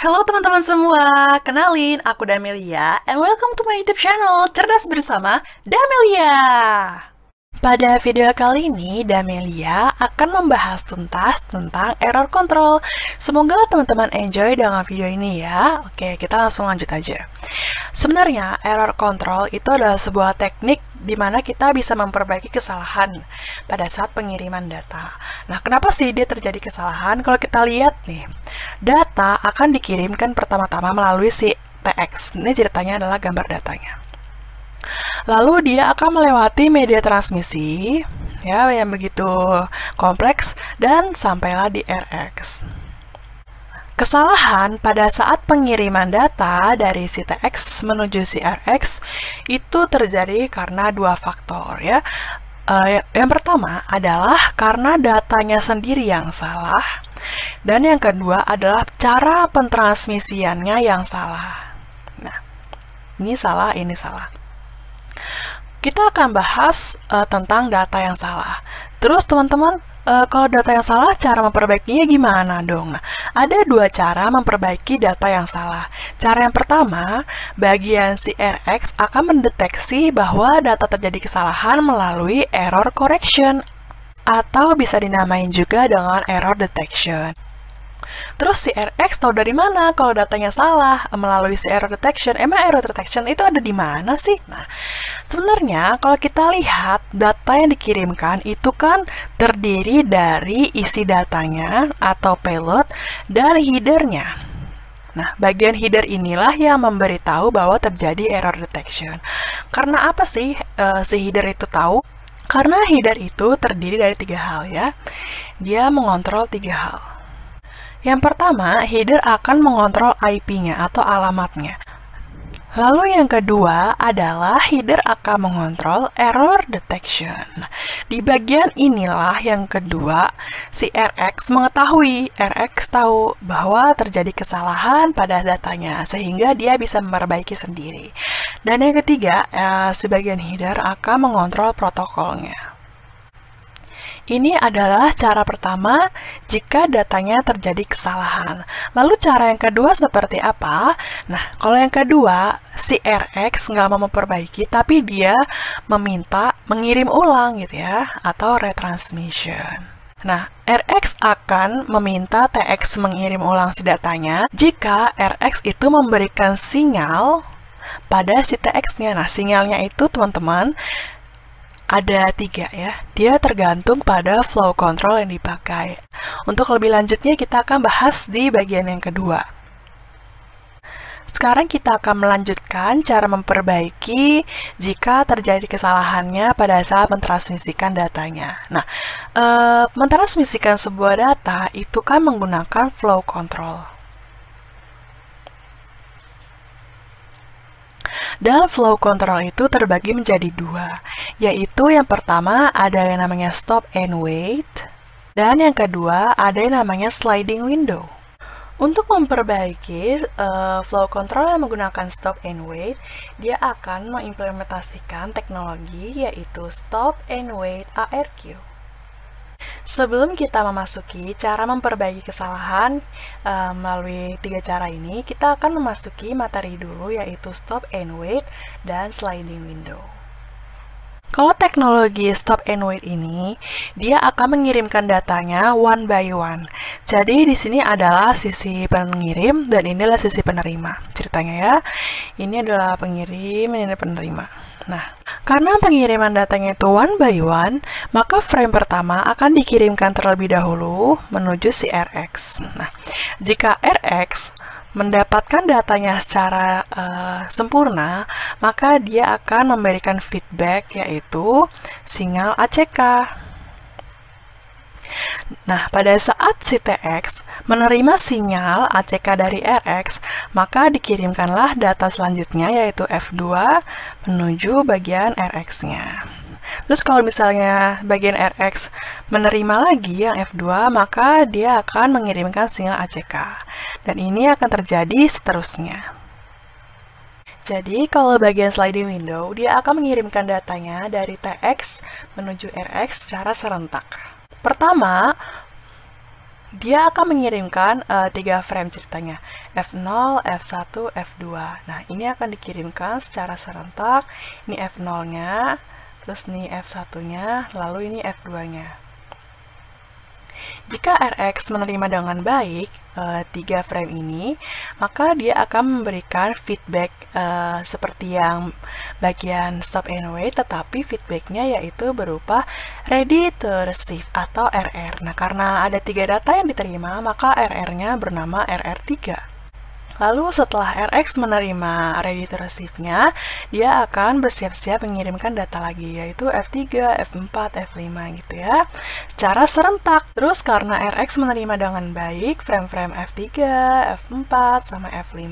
Halo teman-teman semua, kenalin aku Damelia and welcome to my YouTube channel Cerdas Bersama Damelia. Pada video kali ini, Damelia akan membahas tuntas tentang error control. Semoga teman-teman enjoy dengan video ini ya. Oke, kita langsung lanjut aja. Sebenarnya, error control itu adalah sebuah teknik di mana kita bisa memperbaiki kesalahan pada saat pengiriman data. Nah, kenapa sih dia terjadi kesalahan? Kalau kita lihat nih, data akan dikirimkan pertama-tama melalui si TX. Ini ceritanya adalah gambar datanya. Lalu dia akan melewati media transmisi ya yang begitu kompleks dan sampailah di RX. Kesalahan pada saat pengiriman data dari si TX menuju si RX itu terjadi karena dua faktor ya. Yang pertama adalah karena datanya sendiri yang salah, dan yang kedua adalah cara pentransmisiannya yang salah. Nah, ini salah, ini salah. Kita akan bahas tentang data yang salah. Terus teman-teman, kalau data yang salah, cara memperbaikinya gimana dong? Nah, ada dua cara memperbaiki data yang salah. Cara yang pertama, bagian si RX akan mendeteksi bahwa data terjadi kesalahan melalui error correction, atau bisa dinamain juga dengan error detection. Terus si RX tahu dari mana kalau datanya salah melalui si error detection? Emang error detection itu ada di mana sih? Nah, sebenarnya kalau kita lihat data yang dikirimkan itu kan terdiri dari isi datanya atau payload dan headernya. Nah, bagian header inilah yang memberitahu bahwa terjadi error detection. Karena apa sih si header itu tahu? Karena header itu terdiri dari tiga hal ya. Dia mengontrol tiga hal. Yang pertama, header akan mengontrol IP-nya atau alamatnya. Lalu yang kedua adalah header akan mengontrol error detection. Di bagian inilah yang kedua, si RX mengetahui, RX tahu bahwa terjadi kesalahan pada datanya, sehingga dia bisa memperbaiki sendiri. Dan yang ketiga, si bagian header akan mengontrol protokolnya. Ini adalah cara pertama jika datanya terjadi kesalahan. Lalu cara yang kedua seperti apa? Nah, kalau yang kedua, si RX nggak mau memperbaiki, tapi dia meminta mengirim ulang gitu ya, atau retransmission. Nah, RX akan meminta TX mengirim ulang si datanya jika RX itu memberikan sinyal pada si TX-nya. Nah, sinyalnya itu teman-teman, ada tiga ya, dia tergantung pada flow control yang dipakai. Untuk lebih lanjutnya kita akan bahas di bagian yang kedua. Sekarang kita akan melanjutkan cara memperbaiki jika terjadi kesalahannya pada saat mentransmisikan datanya. Nah, mentransmisikan sebuah data itu kan menggunakan flow control. Dan flow control itu terbagi menjadi dua, yaitu yang pertama ada yang namanya stop and wait, dan yang kedua ada yang namanya sliding window. Untuk memperbaiki flow control yang menggunakan stop and wait, dia akan mengimplementasikan teknologi yaitu stop and wait ARQ. Sebelum kita memasuki cara memperbaiki kesalahan melalui tiga cara ini, kita akan memasuki materi dulu yaitu stop and wait dan sliding window. Kalau teknologi stop and wait ini, dia akan mengirimkan datanya one by one. Jadi di sini adalah sisi pengirim dan inilah sisi penerima. Ceritanya ya, ini adalah pengirim, ini adalah penerima. Nah, karena pengiriman datanya itu one by one, maka frame pertama akan dikirimkan terlebih dahulu menuju si RX. Nah, jika RX mendapatkan datanya secara sempurna, maka dia akan memberikan feedback yaitu sinyal ACK. Nah, pada saat si TX menerima sinyal ACK dari RX, maka dikirimkanlah data selanjutnya yaitu F2 menuju bagian RX-nya. Terus kalau misalnya bagian RX menerima lagi yang F2, maka dia akan mengirimkan sinyal ACK. Dan ini akan terjadi seterusnya. Jadi, kalau bagian sliding window, dia akan mengirimkan datanya dari TX menuju RX secara serentak. Pertama, dia akan mengirimkan 3 frame ceritanya, F0, F1, F2. Nah, ini akan dikirimkan secara serentak. Ini F0-nya, terus ini F1-nya, lalu ini F2-nya. Jika Rx menerima dengan baik 3 frame ini, maka dia akan memberikan feedback seperti yang bagian stop and wait, tetapi feedbacknya yaitu berupa ready to receive atau RR. Nah, karena ada 3 data yang diterima, maka RR-nya bernama RR3. Lalu setelah Rx menerima ready to receive-nya, dia akan bersiap-siap mengirimkan data lagi, yaitu F3, F4, F5 gitu ya, secara serentak. Terus karena Rx menerima dengan baik frame-frame F3, F4, sama F5,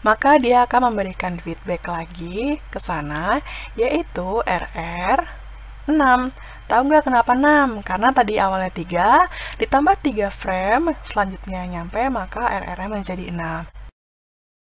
maka dia akan memberikan feedback lagi ke sana, yaitu RR6. Tahu nggak kenapa 6? Karena tadi awalnya 3, ditambah 3 frame, selanjutnya nyampe, maka RR menjadi 6.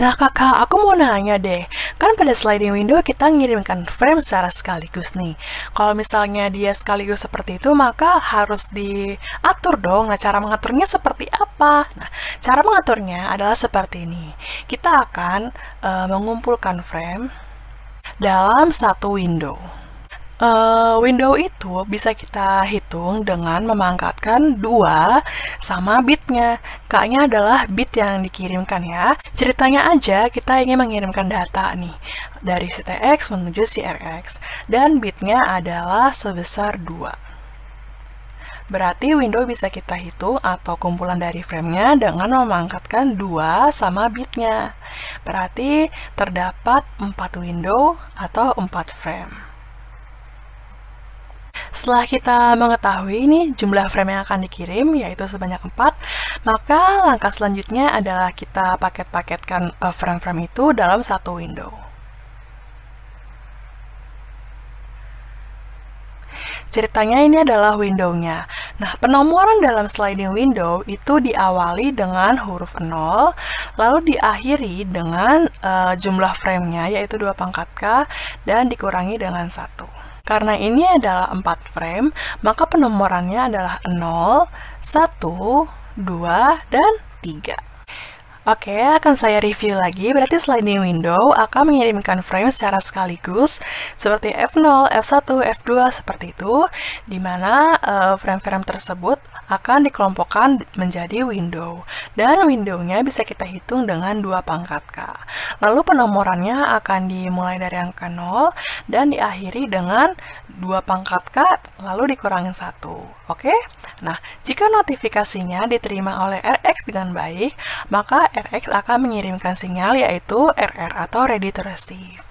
Nah kakak, aku mau nanya deh, kan pada sliding window kita ngirimkan frame secara sekaligus nih. Kalau misalnya dia sekaligus seperti itu, maka harus diatur dong. Nah, cara mengaturnya seperti apa? Nah, cara mengaturnya adalah seperti ini. Kita akan mengumpulkan frame dalam satu window. Window itu bisa kita hitung dengan memangkatkan 2 sama bitnya. K-nya adalah bit yang dikirimkan ya. Ceritanya aja kita ingin mengirimkan data nih dari si TX menuju si RX, dan bitnya adalah sebesar 2. Berarti window bisa kita hitung atau kumpulan dari framenya dengan memangkatkan 2 sama bitnya. Berarti terdapat 4 window atau 4 frame. Setelah kita mengetahui ini jumlah frame yang akan dikirim, yaitu sebanyak 4, maka langkah selanjutnya adalah kita paket-paketkan frame-frame itu dalam satu window. Ceritanya ini adalah window-nya. Nah, penomoran dalam sliding window itu diawali dengan huruf 0, lalu diakhiri dengan jumlah frame-nya, yaitu 2 pangkat K, dan dikurangi dengan 1. Karena ini adalah 4 frame, maka penomorannya adalah 0, 1, 2, dan 3. Oke, akan saya review lagi. Berarti sliding window akan mengirimkan frame secara sekaligus seperti F0, F1, F2 seperti itu, di mana frame-frame tersebut akan dikelompokkan menjadi window. Dan window-nya bisa kita hitung dengan 2 pangkat K. Lalu penomorannya akan dimulai dari angka 0 dan diakhiri dengan 2 pangkat K lalu dikurangin 1. Oke? Nah, jika notifikasinya diterima oleh Rx dengan baik, maka Rx akan mengirimkan sinyal yaitu RR atau ready to receive.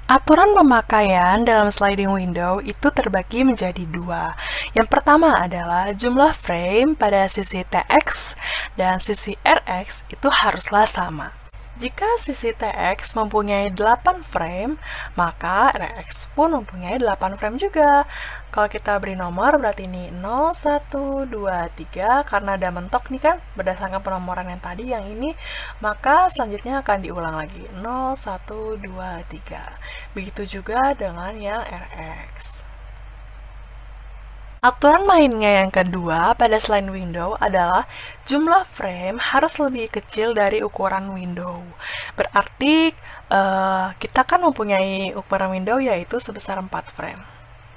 Aturan pemakaian dalam sliding window itu terbagi menjadi 2. Yang pertama adalah jumlah frame pada sisi TX dan sisi RX itu haruslah sama. Jika sisi TX mempunyai 8 frame, maka RX pun mempunyai 8 frame juga. Kalau kita beri nomor, berarti ini 0, 1, 2, 3, karena ada mentok nih kan, berdasarkan penomoran yang tadi, yang ini, maka selanjutnya akan diulang lagi, 0, 1, 2, 3. Begitu juga dengan yang RX. Aturan mainnya yang kedua pada sliding window adalah jumlah frame harus lebih kecil dari ukuran window. Berarti kita kan mempunyai ukuran window yaitu sebesar 4 frame.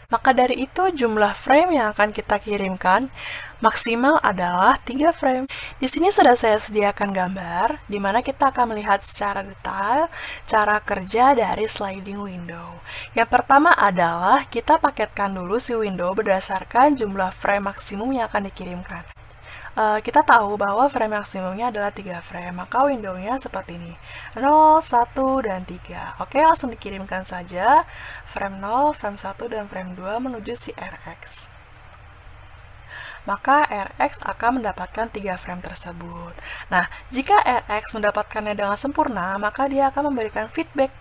Maka dari itu jumlah frame yang akan kita kirimkan maksimal adalah 3 frame. Di sini sudah saya sediakan gambar di mana kita akan melihat secara detail cara kerja dari sliding window. Yang pertama adalah kita paketkan dulu si window berdasarkan jumlah frame maksimum yang akan dikirimkan. Kita tahu bahwa frame maksimumnya adalah 3 frame, maka window-nya seperti ini, 0, 1, dan 3. Oke, langsung dikirimkan saja frame 0, frame 1, dan frame 2 menuju si RX. Maka RX akan mendapatkan 3 frame tersebut. Nah, jika RX mendapatkannya dengan sempurna, maka dia akan memberikan feedback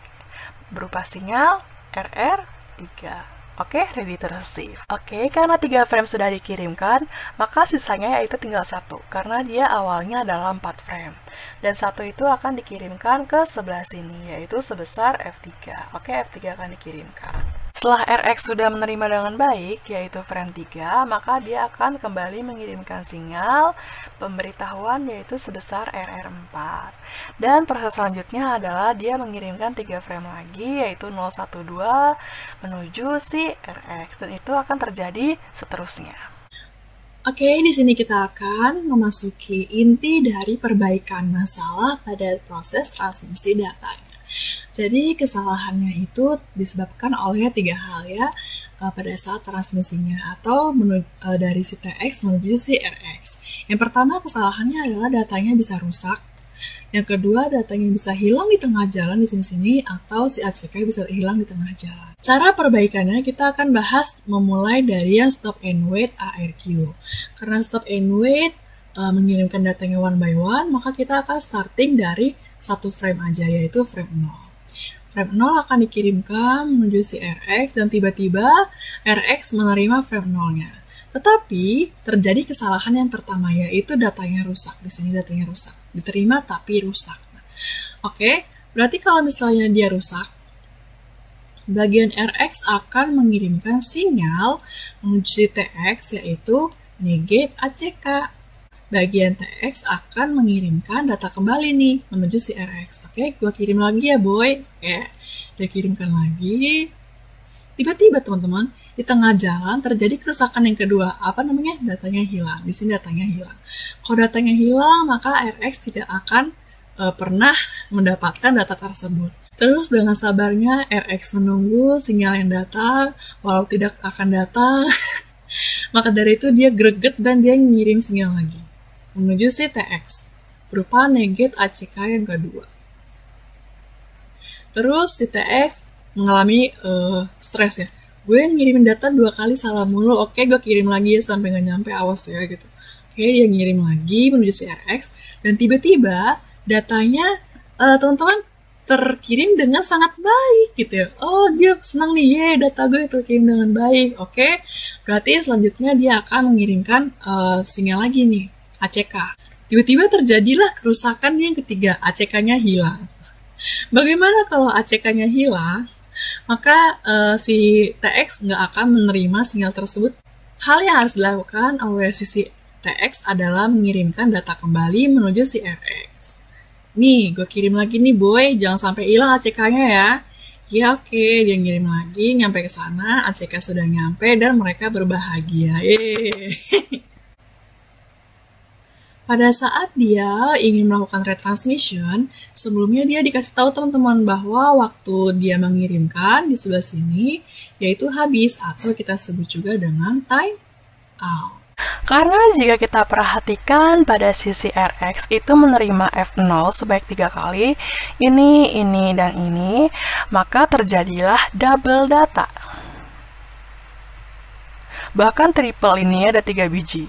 berupa sinyal RR3. Oke, ready to receive. Oke, karena 3 frame sudah dikirimkan, maka sisanya yaitu tinggal 1, karena dia awalnya adalah 4 frame. Dan 1 itu akan dikirimkan ke sebelah sini, yaitu sebesar F3. Oke, F3 akan dikirimkan. Setelah RX sudah menerima dengan baik, yaitu frame 3, maka dia akan kembali mengirimkan sinyal pemberitahuan yaitu sebesar RR4. Dan proses selanjutnya adalah dia mengirimkan 3 frame lagi, yaitu 012 menuju si RX, dan itu akan terjadi seterusnya. Oke, di sini kita akan memasuki inti dari perbaikan masalah pada proses transmisi datanya. Jadi kesalahannya itu disebabkan oleh 3 hal ya pada saat transmisinya atau dari si TX menuju si RX. Yang pertama kesalahannya adalah datanya bisa rusak. Yang kedua datanya bisa hilang di tengah jalan di sini-sini atau si ACK bisa hilang di tengah jalan. Cara perbaikannya kita akan bahas memulai dari yang stop and wait ARQ. Karena stop and wait mengirimkan datanya one by one, maka kita akan starting dari satu frame aja, yaitu frame 0. Frame 0 akan dikirimkan menuju si RX dan tiba-tiba RX menerima frame 0-nya. Tetapi terjadi kesalahan yang pertama, yaitu datanya rusak. Di sini datanya rusak. Diterima tapi rusak. Oke, berarti kalau misalnya dia rusak, bagian RX akan mengirimkan sinyal menuju si TX, yaitu negate ACK. Bagian TX akan mengirimkan data kembali nih menuju si RX. Oke, gue kirim lagi ya boy. Oke, dia kirimkan lagi. Tiba-tiba teman-teman, di tengah jalan terjadi kerusakan yang kedua. Apa namanya? Datanya hilang. Di sini datanya hilang. Kalau datanya hilang, maka RX tidak akan pernah mendapatkan data tersebut. Terus dengan sabarnya RX menunggu sinyal yang datang, walau tidak akan datang. Maka dari itu dia greget dan dia ngirim sinyal lagi menuju si TX berupa negate ACK yang kedua. Terus si TX mengalami stres ya. Gue ngirimin data 2 kali salah mulu. Oke, gue kirim lagi ya sampai nggak nyampe, awas ya gitu. Oke, dia ngirim lagi menuju si RX dan tiba-tiba datanya teman-teman terkirim dengan sangat baik gitu ya. Oh, dia senang nih, ye, data gue terkirim dengan baik. Oke, berarti selanjutnya dia akan mengirimkan sinyal lagi nih, ACK. Tiba-tiba terjadilah kerusakan yang ketiga, ACK-nya hilang. Bagaimana kalau ACK-nya hilang? Maka si TX nggak akan menerima sinyal tersebut. Hal yang harus dilakukan oleh sisi TX adalah mengirimkan data kembali menuju si RX. Nih, gue kirim lagi nih boy, jangan sampai hilang ACK-nya ya. Ya oke, dia ngirim lagi, nyampe ke sana, ACK sudah nyampe dan mereka berbahagia. Yeay. Pada saat dia ingin melakukan retransmission, sebelumnya dia dikasih tahu teman-teman bahwa waktu dia mengirimkan di sebelah sini, yaitu habis atau kita sebut juga dengan time out. Karena jika kita perhatikan pada sisi RX itu menerima F0 sebanyak 3 kali, ini, dan ini, maka terjadilah double data. Bahkan triple ini ada 3 biji.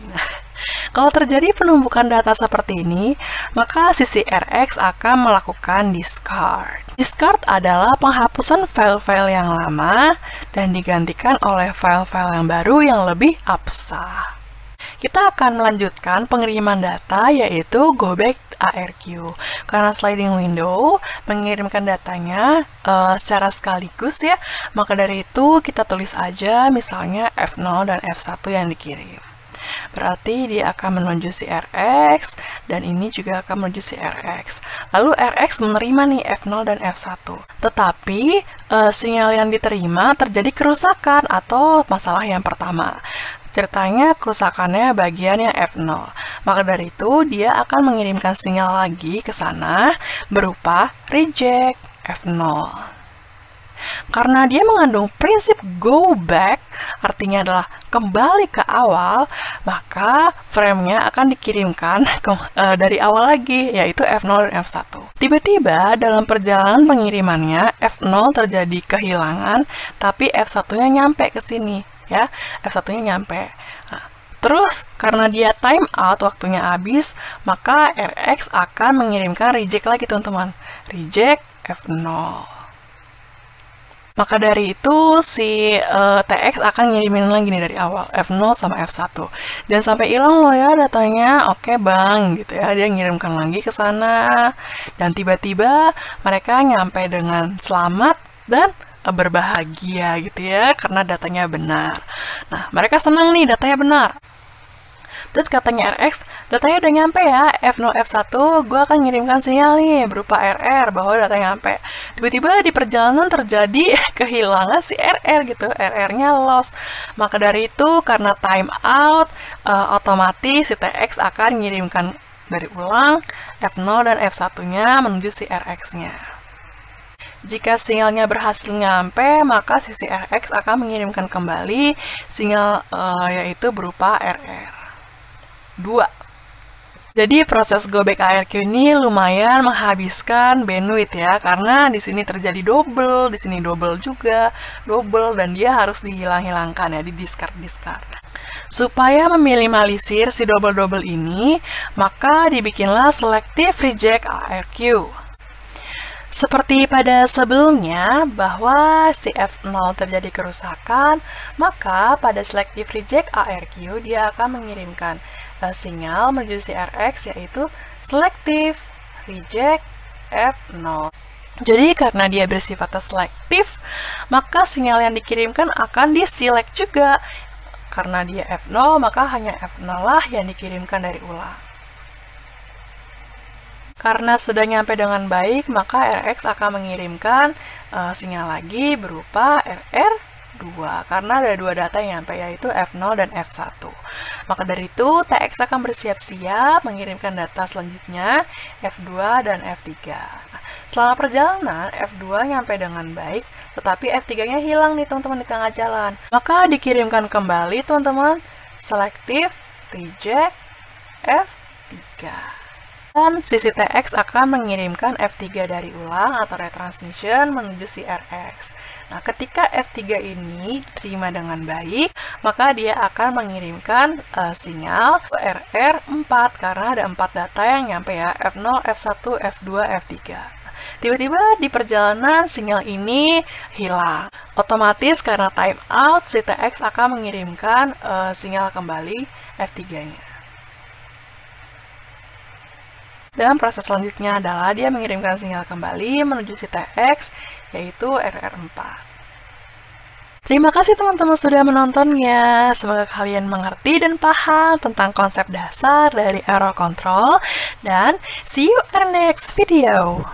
Kalau terjadi penumpukan data seperti ini, maka sisi RX akan melakukan discard. Discard adalah penghapusan file-file yang lama dan digantikan oleh file-file yang baru yang lebih absah. Kita akan melanjutkan pengiriman data yaitu go back ARQ. Karena sliding window mengirimkan datanya secara sekaligus ya, maka dari itu kita tulis aja misalnya F0 dan F1 yang dikirim. Berarti dia akan menuju si RX dan ini juga akan menuju si RX. Lalu RX menerima nih F0 dan F1. Tetapi sinyal yang diterima terjadi kerusakan atau masalah yang pertama. Ceritanya kerusakannya bagian yang F0. Maka dari itu dia akan mengirimkan sinyal lagi ke sana berupa reject F0. Karena dia mengandung prinsip go back, artinya adalah kembali ke awal, maka frame-nya akan dikirimkan dari awal lagi, yaitu F0 dan F1. Tiba-tiba dalam perjalanan pengirimannya, F0 terjadi kehilangan, tapi F1-nya nyampe ke sini, ya, F1-nya nyampe. Nah, terus, karena dia time out, waktunya habis, maka RX akan mengirimkan reject lagi, teman-teman. Reject F0. Maka dari itu, si TX akan ngirimin lagi nih dari awal, F0 sama F1. Dan sampai hilang loh ya datanya, oke bang, gitu ya. Dia ngirimkan lagi ke sana, dan tiba-tiba mereka nyampe dengan selamat, dan berbahagia gitu ya, karena datanya benar. Nah, mereka senang nih datanya benar. Terus katanya RX, datanya udah nyampe ya, F0, F1, gue akan ngirimkan sinyal nih berupa RR bahwa datanya nyampe. Tiba-tiba di perjalanan terjadi kehilangan si RR gitu, RR-nya lost. Maka dari itu, karena time out, otomatis si TX akan ngirimkan dari ulang F0 dan F1-nya menuju si RX-nya. Jika sinyalnya berhasil nyampe, maka si RX akan mengirimkan kembali sinyal yaitu berupa RR. 2. Jadi proses go back ARQ ini lumayan menghabiskan bandwidth ya, karena di sini terjadi double, di sini double juga, double, dan dia harus dihilang-hilangkan ya, di discard. Supaya meminimalisir si double-double ini, maka dibikinlah selective reject ARQ. Seperti pada sebelumnya, bahwa si F0 terjadi kerusakan, maka pada selective reject ARQ dia akan mengirimkan sinyal menuju si RX, yaitu selective reject F0. Jadi karena dia bersifat selektif, maka sinyal yang dikirimkan akan diselect juga. Karena dia F0, maka hanya F0 lah yang dikirimkan dari ulang. Karena sudah nyampe dengan baik, maka RX akan mengirimkan sinyal lagi berupa RR2. Karena ada dua data yang nyampe, yaitu F0 dan F1. Maka dari itu, TX akan bersiap-siap mengirimkan data selanjutnya, F2 dan F3. Nah, selama perjalanan, F2 nyampe dengan baik, tetapi F3-nya hilang nih teman-teman di tengah jalan. Maka dikirimkan kembali teman-teman, selective reject F3. Dan sisi TX akan mengirimkan F3 dari ulang atau retransmission menuju si RX. Nah, ketika F3 ini diterima dengan baik, maka dia akan mengirimkan sinyal RR4 karena ada 4 data yang nyampe ya, F0, F1, F2, F3. Tiba-tiba di perjalanan sinyal ini hilang. Otomatis karena time out, si TX akan mengirimkan sinyal kembali F3-nya. Dan proses selanjutnya adalah dia mengirimkan sinyal kembali menuju si TX, yaitu RR4. Terima kasih teman-teman sudah menontonnya. Semoga kalian mengerti dan paham tentang konsep dasar dari error control. Dan see you in the next video.